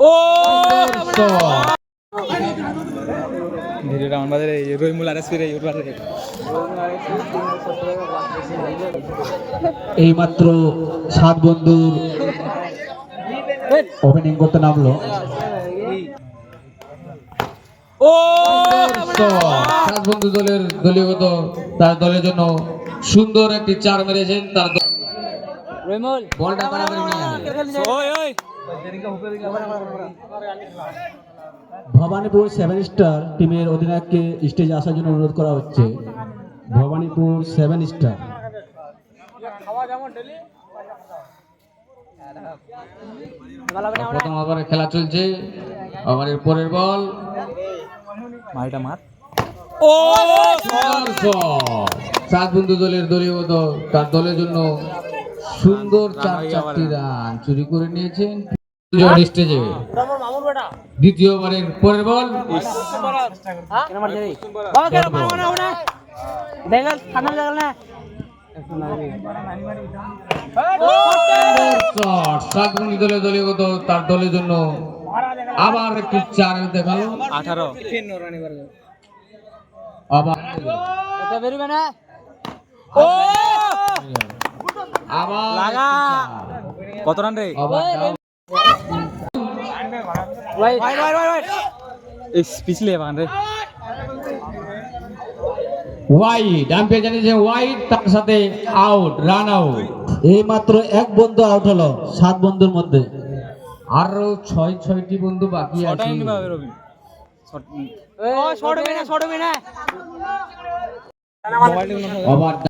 ও ধীরে রাউন্ড বাজারে রইমুল আরএস ফিরে ইউরবারে এইমাত্র 7 বন্ধুর ওপেনিং করতে নামলো। ও 7 বন্ধু দলের দলীয়গত তার দলের জন্য সুন্দর একটি 4 মেরেছেন। তার রইমুল বলটা বরাবর নিয়ে ওই ওই ভবানীপুর 7 স্টার টিমের অধিনায়ককে স্টেজে আসার জন্য অনুরোধ করা হচ্ছে। ভবানীপুর 7 স্টার। প্রথম ওভারে খেলা চলছে। ওভারের পরের বল মাইটা মার ও 7 বন্ধু দলের দলীয়গত তার দলের জন্য সুন্দর 4টি রান চুরি করে নিয়েছেন স্টেজে। দ্বিতীয় ওভারের পরের বল সাত বন্ধু দলের দলীয়গত তার দলের জন্য আবার একটি 4 দেখালো। 18 আবার ও আবার লাগা কত রান রে পিছলে বান রে ওয়াইড আম্পায়ার জানিয়েছে ওয়াইড, তার সাথে আউট, রান আউট। এই মাত্র এক বন্ধু আউট হলো 7 বন্ধুর মধ্যে। আরো 6টি বন্ধু বাকি আছে। রবি